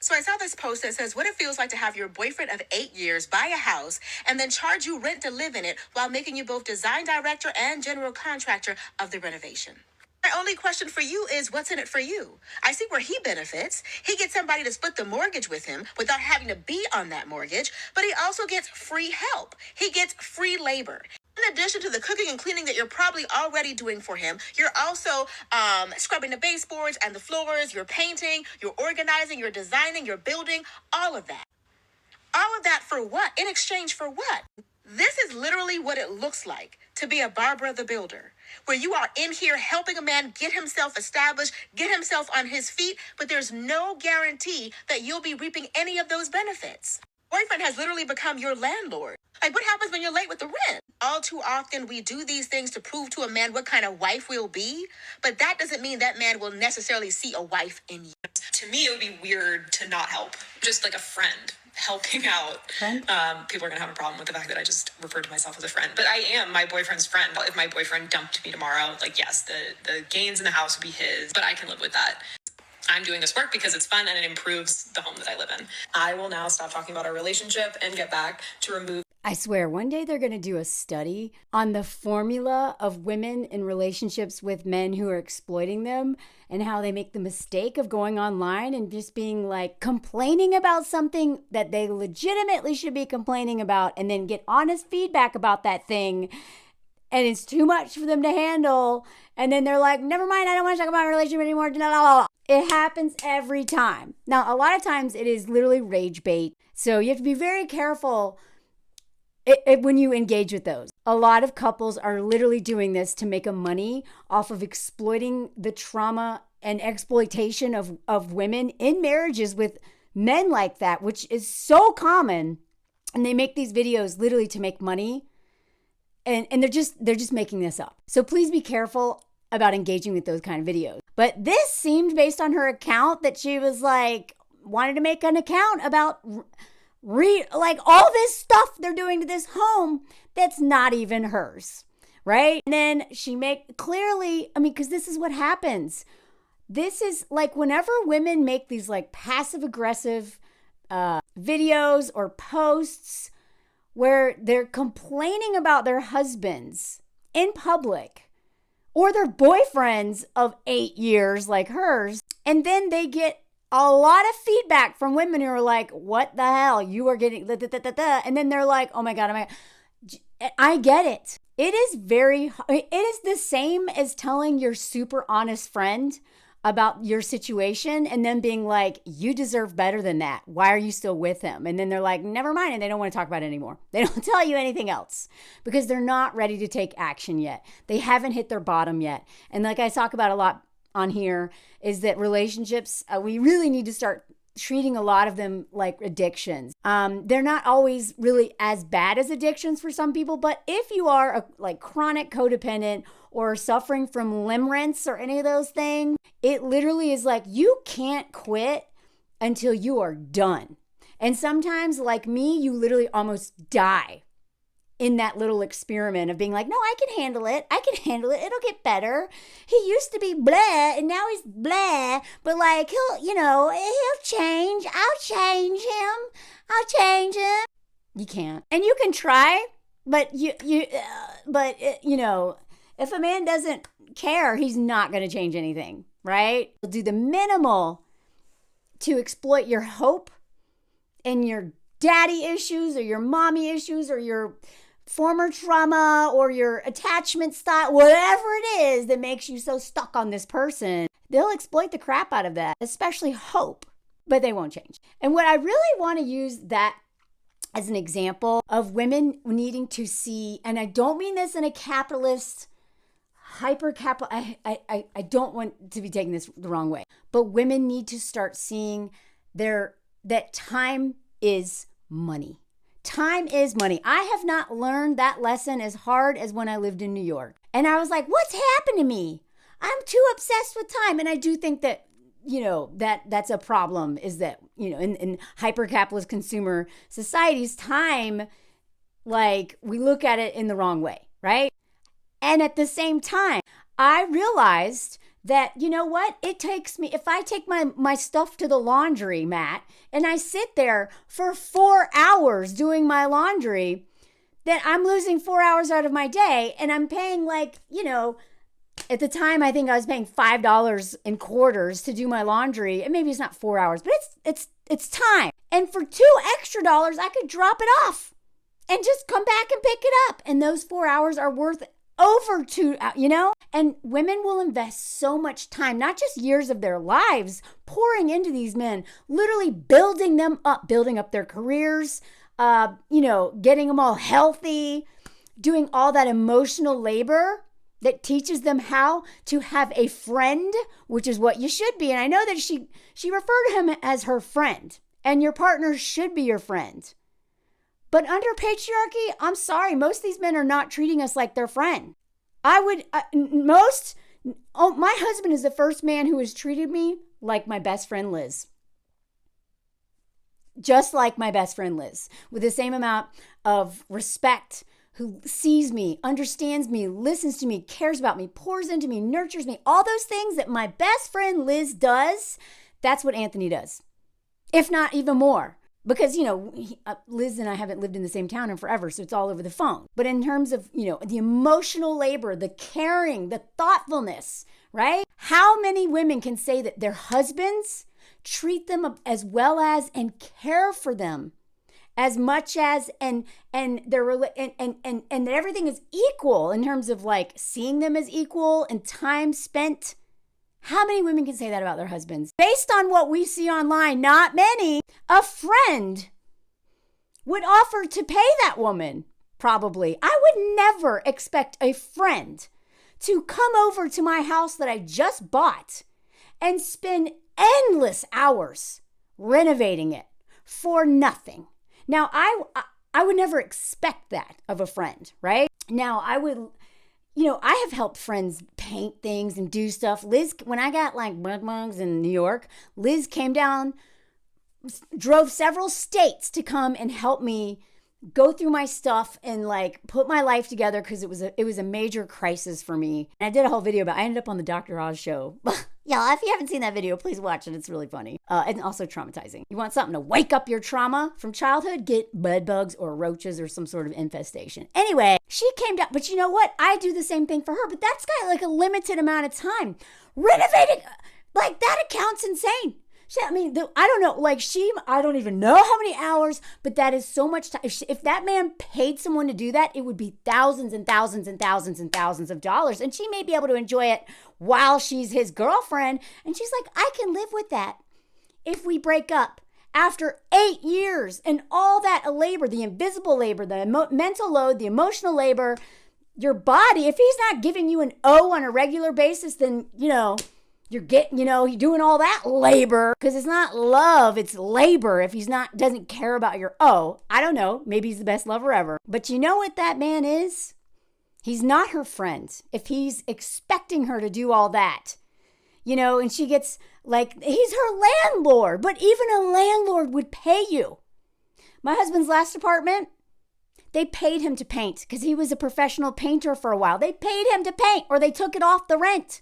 So I saw this post that says what it feels like to have your boyfriend of 8 years buy a house and then charge you rent to live in it while making you both design director and general contractor of the renovation. My only question for you is what's in it for you? I see where he benefits. He gets somebody to split the mortgage with him without having to be on that mortgage, but he also gets free help. He gets free labor. In addition to the cooking and cleaning that you're probably already doing for him, you're also scrubbing the baseboards and the floors, you're painting, you're organizing, you're designing, you're building, all of that. All of that for what? In exchange for what? This is literally what it looks like to be a Barbara the Builder, where you are in here helping a man get himself established, get himself on his feet, but there's no guarantee that you'll be reaping any of those benefits. Boyfriend has literally become your landlord. Like, what happens when you're late with the rent? All too often, we do these things to prove to a man what kind of wife we'll be, but that doesn't mean that man will necessarily see a wife in you. To me, it would be weird to not help. Just like a friend helping out. People are going to have a problem with the fact that I just referred to myself as a friend. But I am my boyfriend's friend. If my boyfriend dumped me tomorrow, like, yes, the gains in the house would be his, but I can live with that. I'm doing this work because it's fun and it improves the home that I live in. I will now stop talking about our relationship and get back to remove. I swear, one day they're going to do a study on the formula of women in relationships with men who are exploiting them and how they make the mistake of going online and just being like complaining about something that they legitimately should be complaining about and then get honest feedback about that thing. And it's too much for them to handle. And then they're like, never mind, I don't want to talk about my relationship anymore. It happens every time. Now, a lot of times it is literally rage bait. So you have to be very careful when you engage with those. A lot of couples are literally doing this to make a money off of exploiting the trauma and exploitation of women in marriages with men like that, which is so common. And they make these videos literally to make money. And they're just making this up. So please be careful about engaging with those kind of videos. But this seemed, based on her account, that she was like, wanted to make an account about like all this stuff they're doing to this home that's not even hers, right? And then she clearly, because this is what happens. This is like whenever women make these like passive aggressive videos or posts where they're complaining about their husbands in public or their boyfriends of 8 years like hers, and then they get a lot of feedback from women who are like, what the hell? You are getting and then they're like, oh my God. I get it. It is the same as telling your super honest friend about your situation and then being like, you deserve better than that. Why are you still with him? And then they're like, never mind. And they don't want to talk about it anymore. They don't tell you anything else because they're not ready to take action yet. They haven't hit their bottom yet. And like I talk about a lot on here is that relationships, we really need to start treating a lot of them like addictions. They're not always really as bad as addictions for some people, but if you are like chronic codependent or suffering from limerence or any of those things, it literally is like you can't quit until you are done. And sometimes, like me, you literally almost die in that little experiment of being like, no, I can handle it. It'll get better. He used to be blah and now he's blah, but like he'll change. I'll change him. You can't. And you can try, but if a man doesn't care, he's not going to change anything, right? He'll do the minimal to exploit your hope and your daddy issues or your mommy issues or your former trauma or your attachment style, whatever it is that makes you so stuck on this person. They'll exploit the crap out of that, especially hope, but they won't change. And what I really want to use that as an example of women needing to see, and I don't mean this in a capitalist, hyper-capital, I don't want to be taking this the wrong way, but women need to start seeing that time is money. Time is money. I have not learned that lesson as hard as when I lived in New York. And I was like, what's happened to me? I'm too obsessed with time. And I do think that, that's a problem is that, in hyper-capitalist consumer societies, time, like we look at it in the wrong way, right? And at the same time, I realized that, you know what, it takes me, if I take my stuff to the laundry mat and I sit there for 4 hours doing my laundry, then I'm losing 4 hours out of my day, and I'm paying like, at the time, I think I was paying $5 in quarters to do my laundry. And maybe it's not 4 hours, but it's time. And for $2 extra, I could drop it off and just come back and pick it up. And those 4 hours are worth over 2, And women will invest so much time, not just years of their lives, pouring into these men, literally building them up, building up their careers, getting them all healthy, doing all that emotional labor that teaches them how to have a friend, which is what you should be. And I know that she referred to him as her friend, and your partner should be your friend. But under patriarchy, I'm sorry, most of these men are not treating us like their friend. My husband is the first man who has treated me like my best friend Liz. Just like my best friend Liz, with the same amount of respect, who sees me, understands me, listens to me, cares about me, pours into me, nurtures me, all those things that my best friend Liz does, that's what Anthony does, if not even more. Because, Liz and I haven't lived in the same town in forever, so it's all over the phone. But in terms of, the emotional labor, the caring, the thoughtfulness, right? How many women can say that their husbands treat them as well as and care for them as much as and that everything is equal in terms of like seeing them as equal and time spent? How many women can say that about their husbands? Based on what we see online, not many. A friend would offer to pay that woman, probably. I would never expect a friend to come over to my house that I just bought and spend endless hours renovating it for nothing. Now, I would never expect that of a friend, right? Now, I would, I have helped friends paint things and do stuff. Liz, when I got like bug mugs in New York, Liz came down, drove several states to come and help me go through my stuff and like put my life together, because it was a major crisis for me. And I did a whole video about, I ended up on the Dr. Oz show. Y'all, if you haven't seen that video, please watch it. It's really funny. And also traumatizing. You want something to wake up your trauma from childhood? Get bed bugs or roaches or some sort of infestation. Anyway, she came down, but you know what? I do the same thing for her, but that's got like a limited amount of time. Renovating, like that account's insane. I don't know, I don't even know how many hours, but that is so much time. If that man paid someone to do that, it would be thousands and thousands and thousands and thousands of dollars. And she may be able to enjoy it while she's his girlfriend. And she's like, I can live with that if we break up. After 8 years and all that labor, the invisible labor, the mental load, the emotional labor, your body, if he's not giving you an O on a regular basis, then, you're doing all that labor, because it's not love, it's labor. If doesn't care about your I don't know, maybe he's the best lover ever. But you know what that man is? He's not her friend. If he's expecting her to do all that, and she gets like, he's her landlord, but even a landlord would pay you. My husband's last apartment, they paid him to paint because he was a professional painter for a while. They paid him to paint, or they took it off the rent.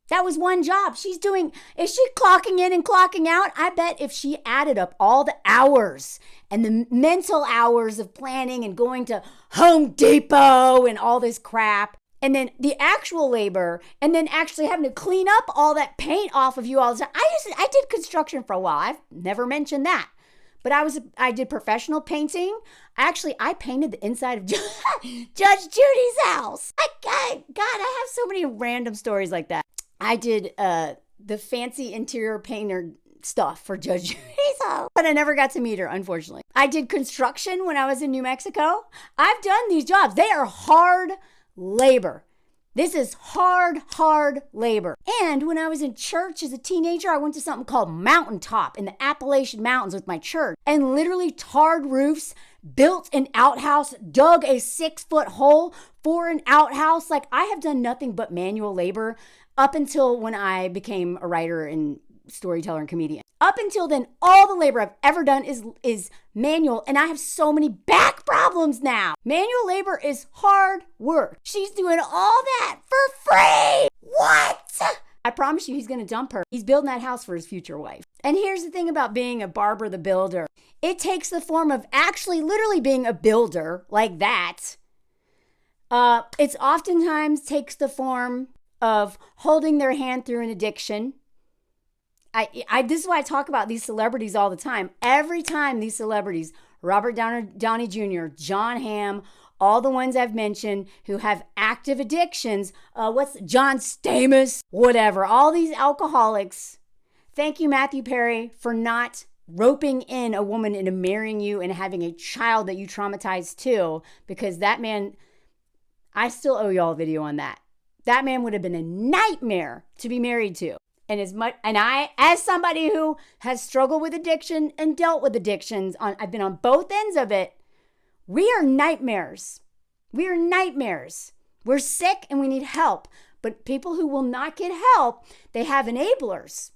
That was one job. Is she clocking in and clocking out? I bet if she added up all the hours and the mental hours of planning and going to Home Depot and all this crap, and then the actual labor, and then actually having to clean up all that paint off of you all the time. I did construction for a while. I've never mentioned that. But I did professional painting. I painted the inside of Judge Judy's house. I have so many random stories like that. I did the fancy interior painter stuff for Judge Judy's house, but I never got to meet her, unfortunately. I did construction when I was in New Mexico. I've done these jobs. They are hard labor. This is hard labor. And when I was in church as a teenager, I went to something called Mountaintop in the Appalachian Mountains with my church, and literally tarred roofs, built an outhouse, dug a 6-foot hole for an outhouse. Like, I have done nothing but manual labor up until when I became a writer and storyteller and comedian. Up until then, all the labor I've ever done is manual, and I have so many back problems now. Manual labor is hard work. She's doing all that for free. What? I promise you he's going to dump her. He's building that house for his future wife. And here's the thing about being a barber the builder. It takes the form of actually literally being a builder like that. It's oftentimes takes the form of holding their hand through an addiction. This is why I talk about these celebrities all the time. Every time these celebrities, Robert Downey Jr., John Hamm, all the ones I've mentioned who have active addictions, John Stamos, whatever, all these alcoholics. Thank you, Matthew Perry, for not roping in a woman into marrying you and having a child that you traumatized too, because that man, I still owe y'all a video on that. That man would have been a nightmare to be married to. And I, as somebody who has struggled with addiction and dealt with addictions, I've been on both ends of it. We are nightmares. We are nightmares. We're sick and we need help. But people who will not get help, they have enablers.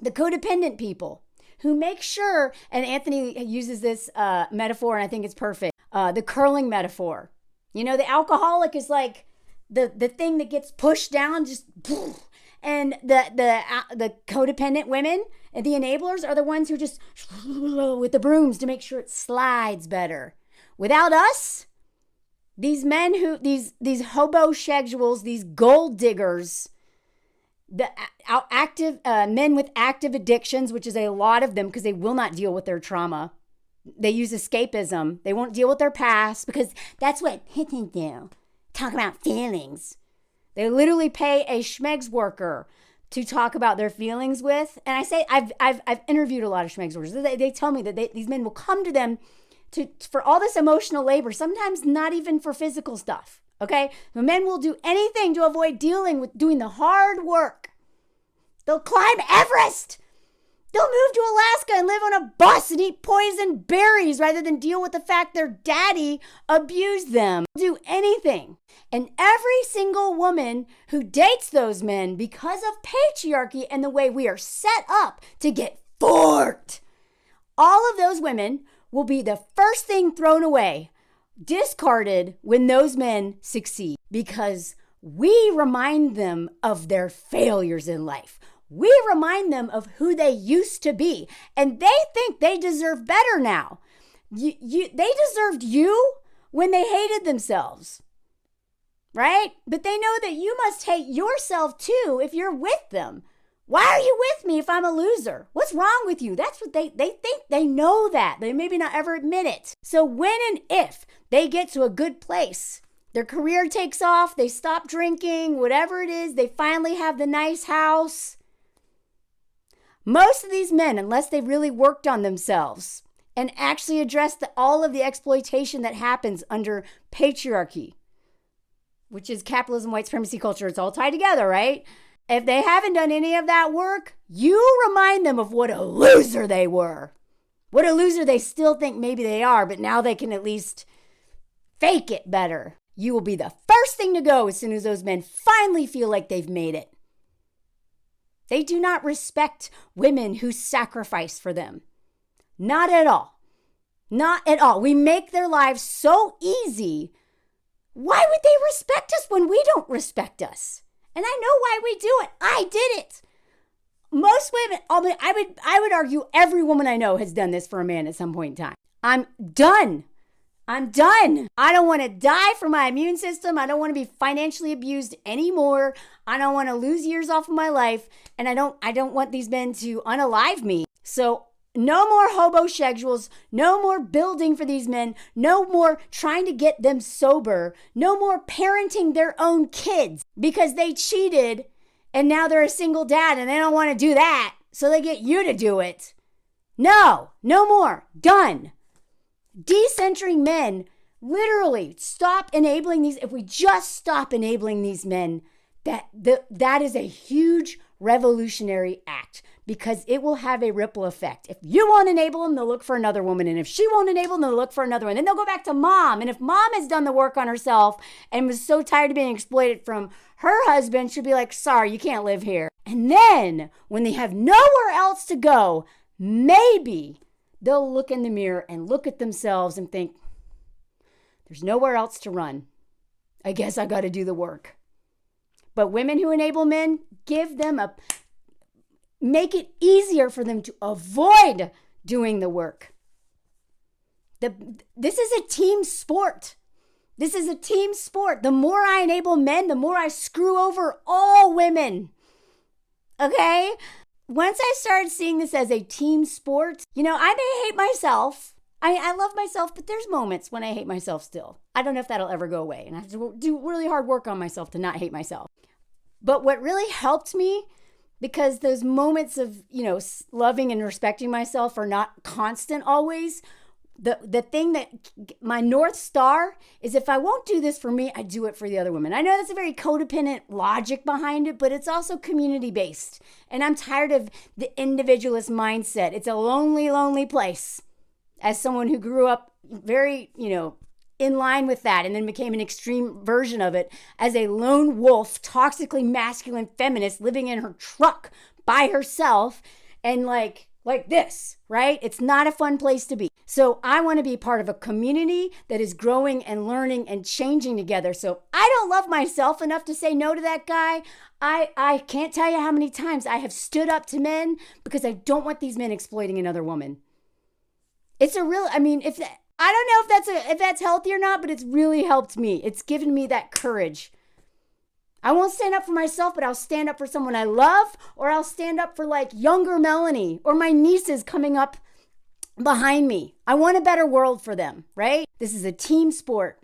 The codependent people who make sure, and Anthony uses this metaphor, and I think it's perfect, the curling metaphor. You know, the alcoholic is like the thing that gets pushed down, just, and the codependent women and the enablers are the ones who just with the brooms to make sure it slides better. Without us, these men these hobosexuals, these gold diggers, the active men with active addictions, which is a lot of them because they will not deal with their trauma. They use escapism. They won't deal with their past because that's what hitting do. Talk about feelings. They literally pay a schmegs worker to talk about their feelings with. And I say, I've interviewed a lot of schmegs workers. They tell me that these men will come to them for all this emotional labor, sometimes not even for physical stuff. Okay? The men will do anything to avoid dealing with doing the hard work. They'll climb Everest. They'll move to Alaska and live on a bus and eat poison berries rather than deal with the fact their daddy abused them. They'll do anything. And every single woman who dates those men, because of patriarchy and the way we are set up to get forked, all of those women will be the first thing thrown away, discarded when those men succeed, because we remind them of their failures in life. We remind them of who they used to be, and they think they deserve better now. They deserved you when they hated themselves, right? But they know that you must hate yourself too if you're with them. Why are you with me if I'm a loser? What's wrong with you? That's what they think. They know that. They maybe not ever admit it. So when and if they get to a good place, their career takes off, they stop drinking, whatever it is, they finally have the nice house. Most of these men, unless they really worked on themselves and actually addressed all of the exploitation that happens under patriarchy, which is capitalism, white supremacy culture, it's all tied together, right? If they haven't done any of that work, you remind them of what a loser they were. What a loser they still think maybe they are, but now they can at least fake it better. You will be the first thing to go as soon as those men finally feel like they've made it. They do not respect women who sacrifice for them. Not at all. Not at all. We make their lives so easy. Why would they respect us when we don't respect us? And I know why we do it. I did it. Most women, I would argue every woman I know has done this for a man at some point in time. I'm done. I don't want to die from my immune system. I don't want to be financially abused anymore. I don't want to lose years off of my life. And I don't want these men to unalive me. So no more hobosexuals, no more building for these men, no more trying to get them sober, no more parenting their own kids because they cheated and now they're a single dad and they don't want to do that. So they get you to do it. No more. Done. Decentering men, literally stop enabling these. If we just stop enabling these men, that is a huge revolutionary act because it will have a ripple effect. If you won't enable them, they'll look for another woman. And if she won't enable them, they'll look for another one. Then they'll go back to mom. And if mom has done the work on herself and was so tired of being exploited from her husband, she'll be like, sorry, you can't live here. And then when they have nowhere else to go, maybe they'll look in the mirror and look at themselves and think, there's nowhere else to run. I guess I got to do the work. But women who enable men, make it easier for them to avoid doing the work. This is a team sport. This is a team sport. The more I enable men, the more I screw over all women. Okay? Once I started seeing this as a team sport, I may hate myself. I love myself, but there's moments when I hate myself still. I don't know if that'll ever go away. And I have to do really hard work on myself to not hate myself. But what really helped me, because those moments of, loving and respecting myself are not constant always. The thing that my North Star is, if I won't do this for me, I do it for the other women. I know that's a very codependent logic behind it, but it's also community based. And I'm tired of the individualist mindset. It's a lonely, lonely place. As someone who grew up very, in line with that and then became an extreme version of it as a lone wolf, toxically masculine feminist living in her truck by herself and like this, right? It's not a fun place to be. So I want to be part of a community that is growing and learning and changing together. So I don't love myself enough to say no to that guy. I can't tell you how many times I have stood up to men because I don't want these men exploiting another woman. It's a real, I don't know if that's healthy or not, but it's really helped me. It's given me that courage. I won't stand up for myself, but I'll stand up for someone I love, or I'll stand up for like younger Melanie or my nieces coming up behind me. I want a better world for them, right? This is a team sport.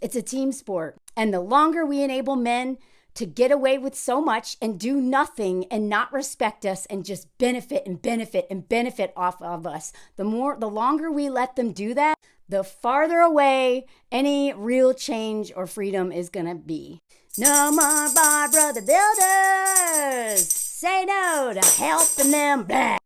It's a team sport. And the longer we enable men to get away with so much and do nothing and not respect us and just benefit and benefit and benefit off of us, the longer we let them do that, the farther away any real change or freedom is going to be. No more bar brother builders. Say no to helping them. Blah.